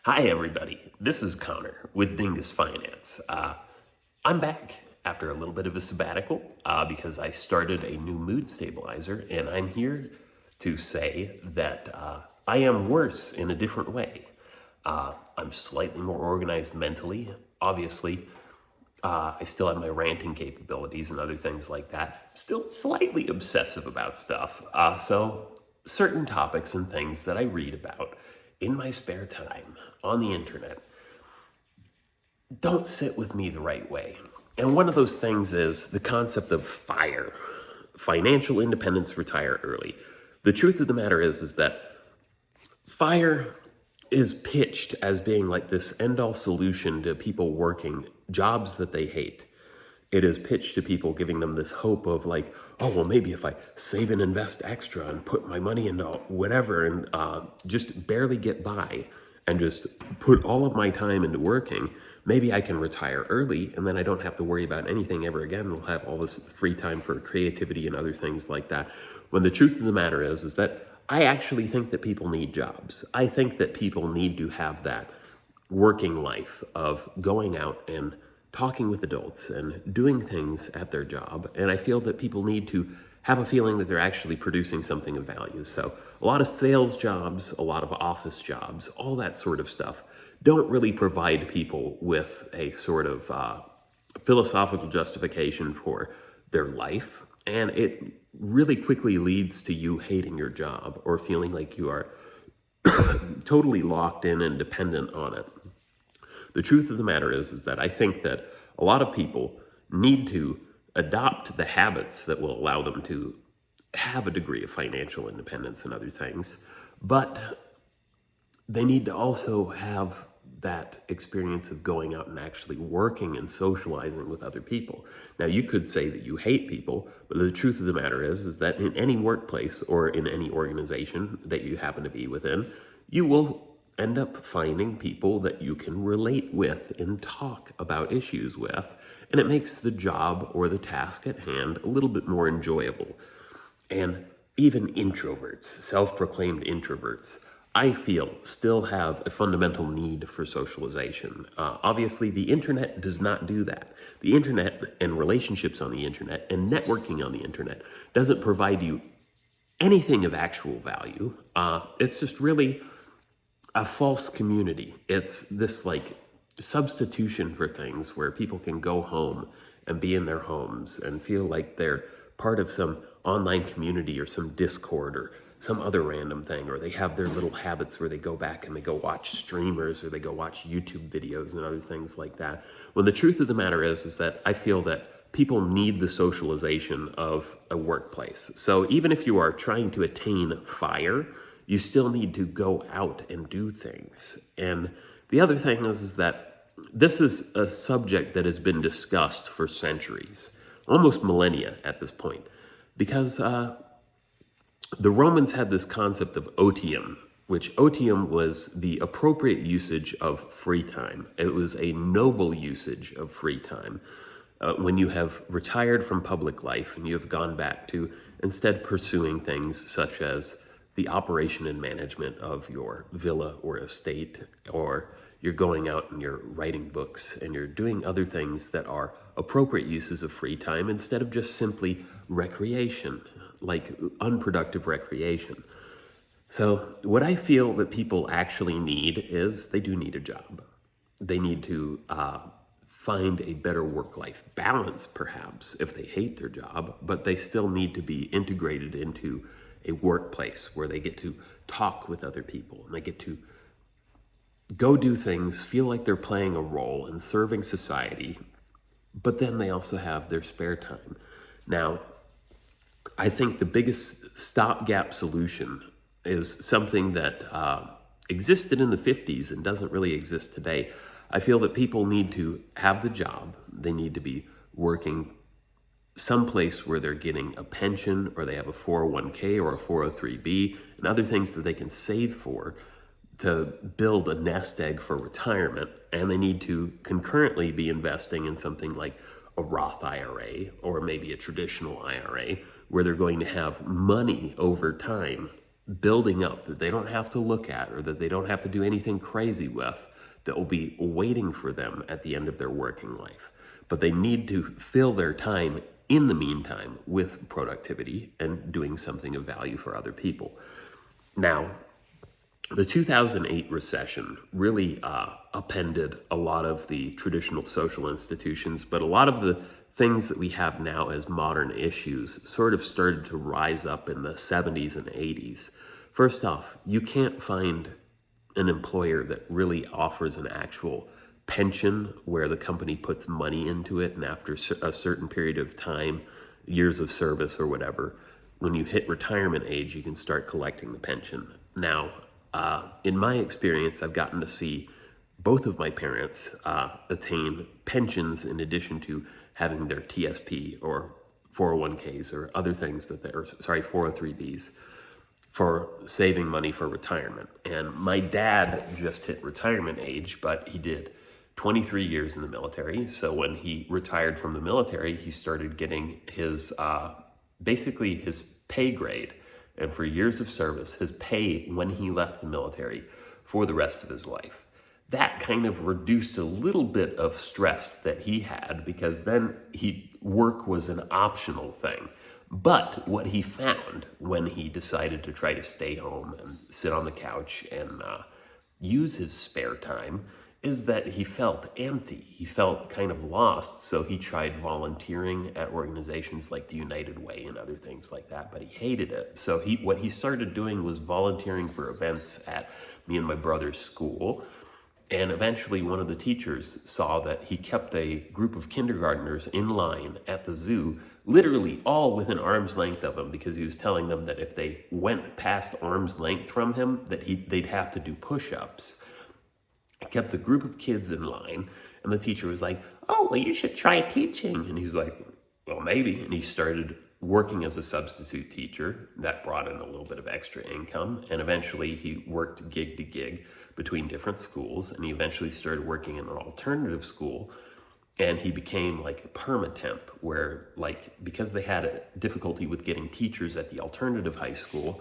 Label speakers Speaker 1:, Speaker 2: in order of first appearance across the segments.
Speaker 1: Hi, everybody. This is Connor with Dingus Finance. I'm back after a little bit of a sabbatical because I started a new mood stabilizer, and I'm here to say that I am worse in a different way. I'm slightly more organized mentally. Obviously, I still have my ranting capabilities and other things like that. Still slightly obsessive about stuff. So, certain topics and things that I read about in my spare time on the internet don't sit with me the right way. And one of those things is the concept of FIRE, financial independence, retire early. The truth of the matter is that FIRE is pitched as being like this end-all solution to people working jobs that they hate. It is pitched to people, giving them this hope of like, oh, well, maybe if I save and invest extra and put my money into whatever and just barely get by and just put all of my time into working, maybe I can retire early and then I don't have to worry about anything ever again. We'll have all this free time for creativity and other things like that. When the truth of the matter is that I actually think that people need jobs. I think that people need to have that working life of going out and talking with adults and doing things at their job. And I feel that people need to have a feeling that they're actually producing something of value. So a lot of sales jobs, a lot of office jobs, all that sort of stuff don't really provide people with a sort of philosophical justification for their life. And it really quickly leads to you hating your job or feeling like you are totally locked in and dependent on it. The truth of the matter is that I think that a lot of people need to adopt the habits that will allow them to have a degree of financial independence and other things, but they need to also have that experience of going out and actually working and socializing with other people. Now, you could say that you hate people, but the truth of the matter is that in any workplace or in any organization that you happen to be within, you will end up finding people that you can relate with and talk about issues with, and it makes the job or the task at hand a little bit more enjoyable. And even introverts, self-proclaimed introverts, I feel still have a fundamental need for socialization. Obviously, the internet does not do that. The internet and relationships on the internet and networking on the internet doesn't provide you anything of actual value. It's just really a false community. It's this like substitution for things where people can go home and be in their homes and feel like they're part of some online community or some Discord or some other random thing, or they have their little habits where they go back and they go watch streamers or they go watch YouTube videos and other things like that. When the truth of the matter is that I feel that people need the socialization of a workplace. So even if you are trying to attain FIRE, you still need to go out and do things. And the other thing is that this is a subject that has been discussed for centuries, almost millennia at this point, because the Romans had this concept of otium, which otium was the appropriate usage of free time. It was a noble usage of free time. When you have retired from public life and you have gone back to instead pursuing things such as the operation and management of your villa or estate, or you're going out and you're writing books and you're doing other things that are appropriate uses of free time instead of just simply recreation, like unproductive recreation. So what I feel that people actually need is they do need a job. They need to find a better work-life balance, perhaps, if they hate their job, but they still need to be integrated into a workplace where they get to talk with other people and they get to go do things, feel like they're playing a role in serving society, but then they also have their spare time. Now, I think the biggest stopgap solution is something that existed in the 50s and doesn't really exist today. I feel that people need to have the job. They need to be working someplace where they're getting a pension or they have a 401k or a 403b and other things that they can save for to build a nest egg for retirement. And they need to concurrently be investing in something like a Roth IRA or maybe a traditional IRA where they're going to have money over time building up that they don't have to look at or that they don't have to do anything crazy with that will be waiting for them at the end of their working life. But they need to fill their time in the meantime with productivity and doing something of value for other people. Now, the 2008 recession really upended a lot of the traditional social institutions, but a lot of the things that we have now as modern issues sort of started to rise up in the 70s and 80s. First off, you can't find an employer that really offers an actual pension where the company puts money into it, and after a certain period of time, years of service or whatever, when you hit retirement age, you can start collecting the pension. Now, in my experience, I've gotten to see both of my parents attain pensions in addition to having their TSP or 401ks or other things that they're, 403bs for saving money for retirement. And my dad just hit retirement age, but he did 23 years in the military. So when he retired from the military, he started getting his, basically his pay grade. And for years of service, his pay when he left the military for the rest of his life. That kind of reduced a little bit of stress that he had because then work was an optional thing. But what he found when he decided to try to stay home and sit on the couch and use his spare time is that he felt empty. He felt kind of lost. So he tried volunteering at organizations like the United Way and other things like that, but he hated it. So what he started doing was volunteering for events at me and my brother's school. And eventually one of the teachers saw that he kept a group of kindergartners in line at the zoo, literally all within arm's length of him, because he was telling them that if they went past arm's length from him, that they'd have to do push-ups. He kept the group of kids in line, and the teacher was like, "Oh, well, you should try teaching." And he's like, "Well, maybe." And he started working as a substitute teacher. That brought in a little bit of extra income. And eventually he worked gig to gig between different schools. And he eventually started working in an alternative school. And he became like a permatemp where, like, because they had a difficulty with getting teachers at the alternative high school,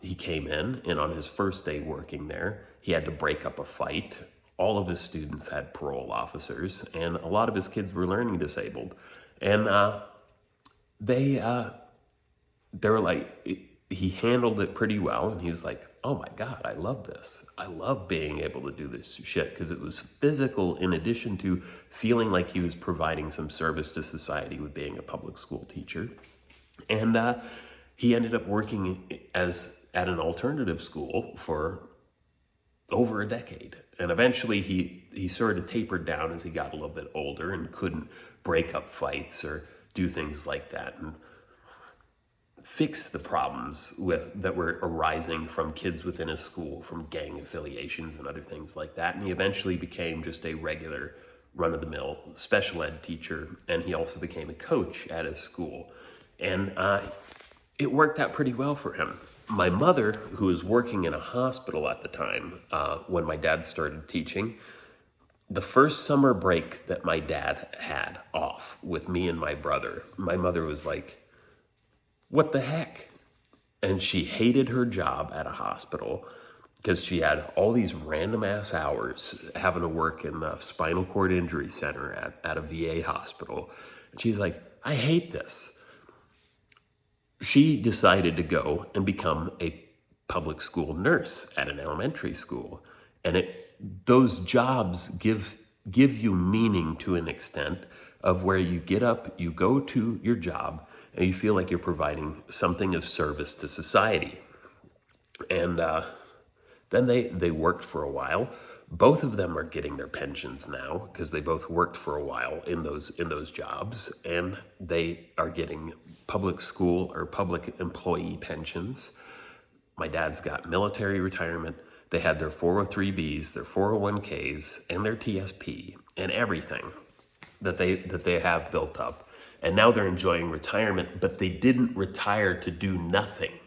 Speaker 1: he came in, and on his first day working there, he had to break up a fight. All of his students had parole officers, and a lot of his kids were learning disabled. And they were like, he handled it pretty well, and he was like, "Oh my God, I love this. I love being able to do this shit," because it was physical in addition to feeling like he was providing some service to society with being a public school teacher. And he ended up working at an alternative school for over a decade. And eventually he sort of tapered down as he got a little bit older and couldn't break up fights or do things like that and fix the problems that were arising from kids within his school, from gang affiliations and other things like that. And he eventually became just a regular run-of-the-mill special ed teacher, and he also became a coach at his school. And it worked out pretty well for him. My mother, who was working in a hospital at the time when my dad started teaching, the first summer break that my dad had off with me and my brother, my mother was like, "What the heck?" And she hated her job at a hospital because she had all these random ass hours having to work in the spinal cord injury center at a VA hospital. And she's like, "I hate this." She decided to go and become a public school nurse at an elementary school. And those jobs give you meaning to an extent of where you get up, you go to your job, and you feel like you're providing something of service to society. And then they worked for a while. Both of them are getting their pensions now because they both worked for a while in those jobs, and they are getting public school or public employee pensions. My dad's got military retirement. They had their 403bs, their 401ks, and their TSP, and everything that they have built up. And now they're enjoying retirement, but they didn't retire to do nothing.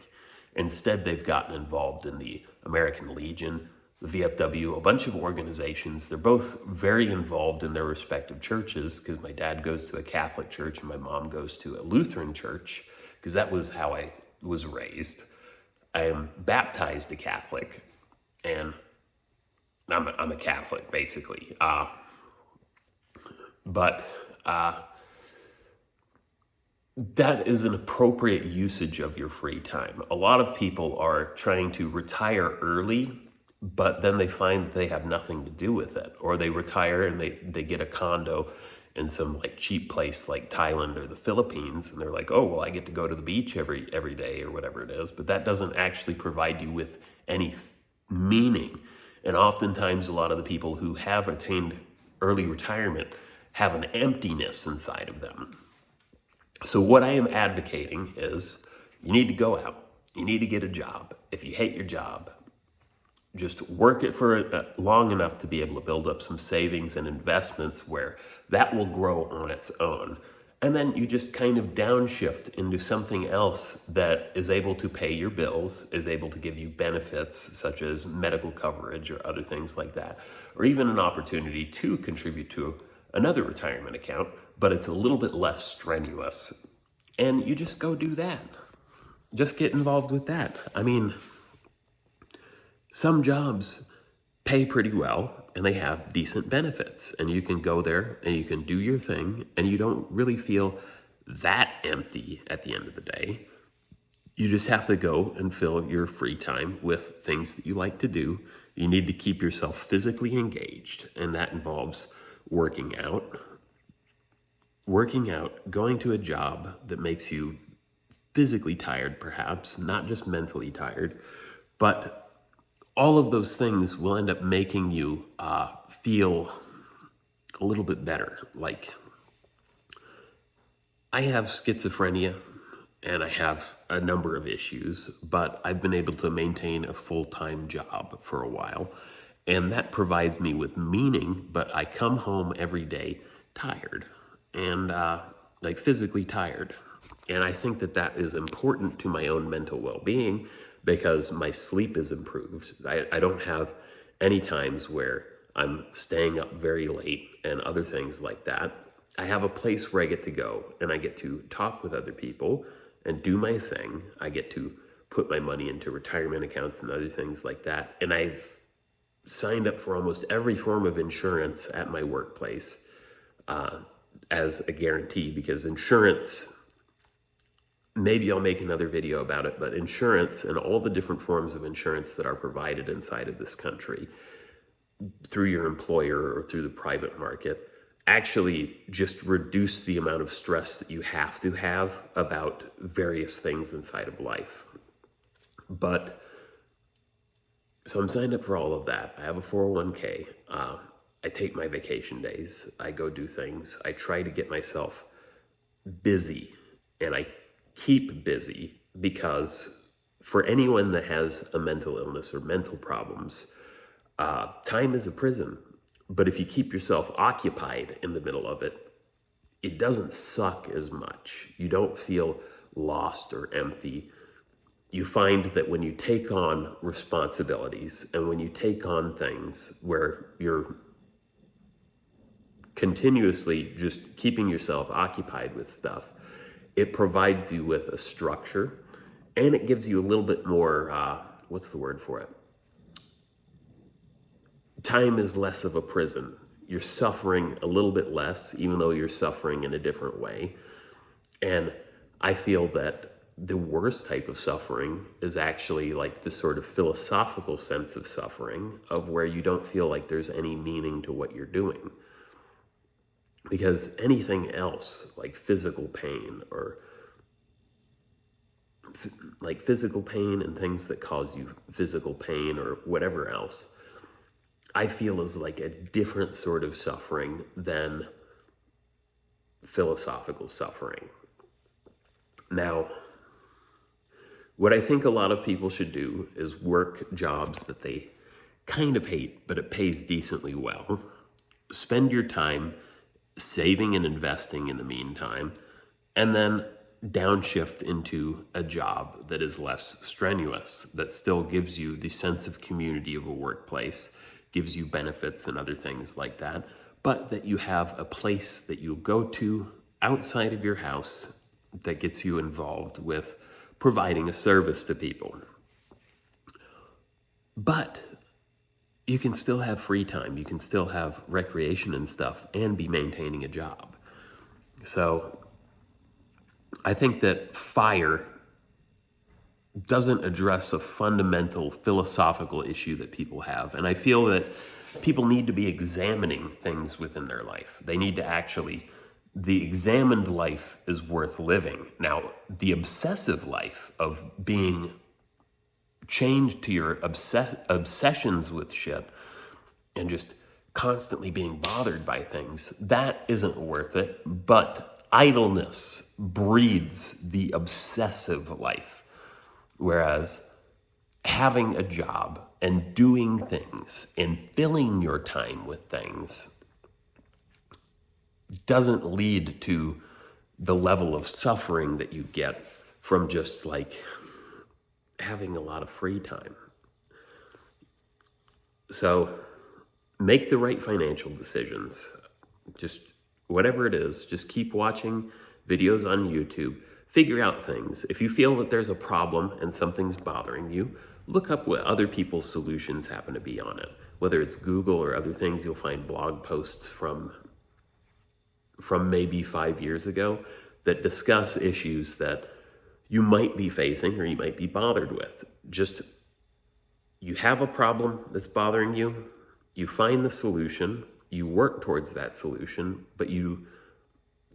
Speaker 1: Instead, they've gotten involved in the American Legion, the VFW, a bunch of organizations. They're both very involved in their respective churches because my dad goes to a Catholic church and my mom goes to a Lutheran church because that was how I was raised. I am baptized a Catholic, and I'm a Catholic basically. But that is an appropriate usage of your free time. A lot of people are trying to retire early, but then they find that they have nothing to do with it, or they retire and they get a condo in some like cheap place like Thailand or the Philippines, and they're like, oh well, I get to go to the beach every day or whatever it is, but that doesn't actually provide you with any meaning. And oftentimes a lot of the people who have attained early retirement have an emptiness inside of them. So what I am advocating is you need to go out, you need to get a job. If you hate your job, just work it for long enough to be able to build up some savings and investments where that will grow on its own. And then you just kind of downshift into something else that is able to pay your bills, is able to give you benefits such as medical coverage or other things like that, or even an opportunity to contribute to another retirement account, but it's a little bit less strenuous. And you just go do that. Just get involved with that. I mean, some jobs pay pretty well and they have decent benefits, and you can go there and you can do your thing and you don't really feel that empty at the end of the day. You just have to go and fill your free time with things that you like to do. You need to keep yourself physically engaged, and that involves working out, going to a job that makes you physically tired, perhaps, not just mentally tired, but all of those things will end up making you feel a little bit better. Like, I have schizophrenia and I have a number of issues, but I've been able to maintain a full-time job for a while, and that provides me with meaning, but I come home every day tired and like physically tired. And I think that that is important to my own mental well-being because my sleep is improved. I don't have any times where I'm staying up very late and other things like that. I have a place where I get to go and I get to talk with other people and do my thing. I get to put my money into retirement accounts and other things like that. And I've signed up for almost every form of insurance at my workplace as a guarantee, because insurance, maybe I'll make another video about it, but insurance and all the different forms of insurance that are provided inside of this country through your employer or through the private market actually just reduce the amount of stress that you have to have about various things inside of life. But so I'm signed up for all of that. I have a 401k. I take my vacation days. I go do things. I try to get myself busy, and I keep busy, because for anyone that has a mental illness or mental problems, time is a prison. But if you keep yourself occupied in the middle of it, it doesn't suck as much. You don't feel lost or empty. You find that when you take on responsibilities and when you take on things where you're continuously just keeping yourself occupied with stuff, it provides you with a structure, and it gives you a little bit more, what's the word for it? Time is less of a prison. You're suffering a little bit less, even though you're suffering in a different way. And I feel that the worst type of suffering is actually like the sort of philosophical sense of suffering, of where you don't feel like there's any meaning to what you're doing. Because anything else, like physical pain or like physical pain and things that cause you physical pain or whatever else, I feel is like a different sort of suffering than philosophical suffering. Now, what I think a lot of people should do is work jobs that they kind of hate, but it pays decently well. Spend your time saving and investing in the meantime, and then downshift into a job that is less strenuous, that still gives you the sense of community of a workplace, gives you benefits and other things like that, but that you have a place that you go to outside of your house that gets you involved with providing a service to people. But you can still have free time. You can still have recreation and stuff and be maintaining a job. So I think that FIRE doesn't address a fundamental philosophical issue that people have. And I feel that people need to be examining things within their life. They need to actually, the examined life is worth living. Now, the obsessive life of being chained to your obsessions with shit and just constantly being bothered by things, that isn't worth it. But idleness breeds the obsessive life. Whereas having a job and doing things and filling your time with things doesn't lead to the level of suffering that you get from just like having a lot of free time. So make the right financial decisions. Just whatever it is, just keep watching videos on YouTube. Figure out things. If you feel that there's a problem and something's bothering you, look up what other people's solutions happen to be on it. Whether it's Google or other things, you'll find blog posts from maybe 5 years ago that discuss issues that you might be facing or you might be bothered with. Just, you have a problem that's bothering you, you find the solution, you work towards that solution, but you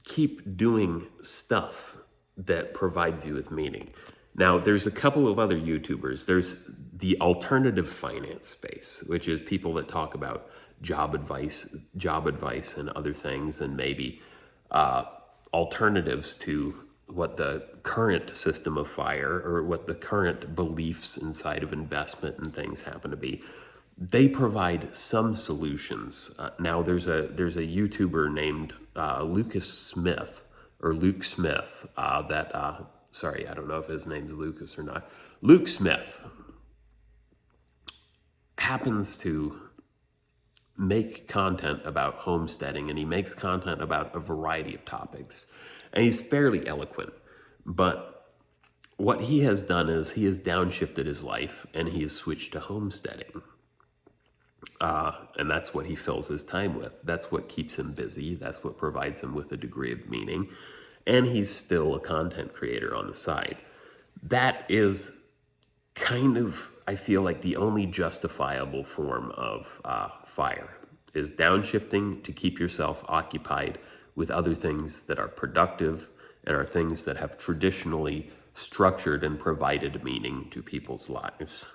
Speaker 1: keep doing stuff that provides you with meaning. Now, there's a couple of other YouTubers. There's the alternative finance space, which is people that talk about job advice and other things, and maybe alternatives to what the current system of FIRE or what the current beliefs inside of investment and things happen to be. They provide some solutions. Now, there's a YouTuber named Luke Smith, sorry, I don't know if his name's Lucas or not. Luke Smith happens to make content about homesteading, and he makes content about a variety of topics. And he's fairly eloquent, but what he has done is he has downshifted his life and he has switched to homesteading. And that's what he fills his time with. That's what keeps him busy. That's what provides him with a degree of meaning. And he's still a content creator on the side. That is kind of, I feel like, the only justifiable form of FIRE, is downshifting to keep yourself occupied with other things that are productive and are things that have traditionally structured and provided meaning to people's lives.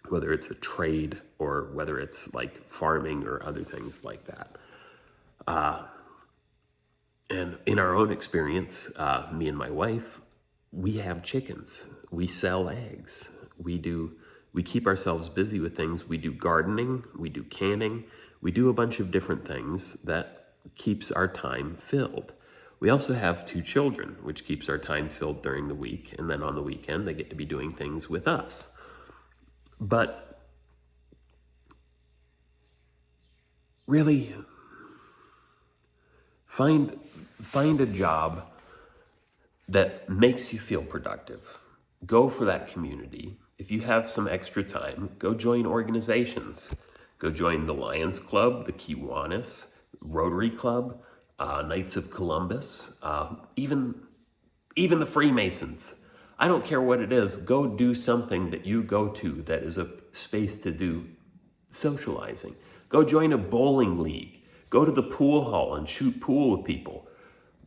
Speaker 1: Whether it's a trade or whether it's like farming or other things like that. And in our own experience, me and my wife, we have chickens. We sell eggs. We keep ourselves busy with things. We do gardening. We do canning. We do a bunch of different things that keeps our time filled. We also have 2 children, which keeps our time filled during the week. And then on the weekend, they get to be doing things with us. But really, find a job that makes you feel productive. Go for that community. If you have some extra time, go join organizations. Go join the Lions Club, the Kiwanis, Rotary Club, Knights of Columbus, even the Freemasons. I don't care what it is. Go do something that you go to that is a space to do socializing. Go join a bowling league. Go to the pool hall and shoot pool with people.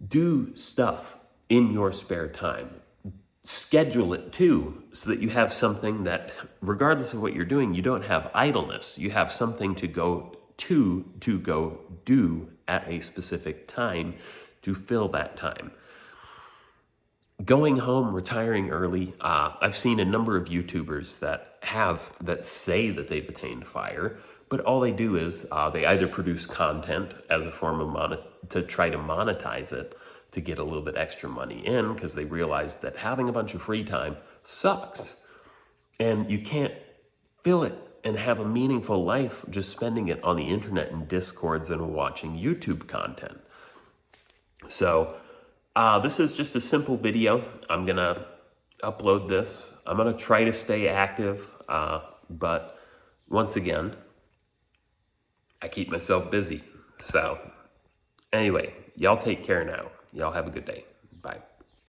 Speaker 1: Do stuff in your spare time. Schedule it too, so that you have something that, regardless of what you're doing, you don't have idleness. You have something to go do at a specific time to fill that time. Going home, retiring early. I've seen a number of YouTubers that say that they've attained FIRE, but all they do is they either produce content as a form of to try to monetize it, to get a little bit extra money in, because they realize that having a bunch of free time sucks. And you can't fill it and have a meaningful life just spending it on the internet and Discords and watching YouTube content. So this is just a simple video. I'm gonna upload this. I'm gonna try to stay active. But once again, I keep myself busy. So anyway, y'all take care now. Y'all have a good day. Bye.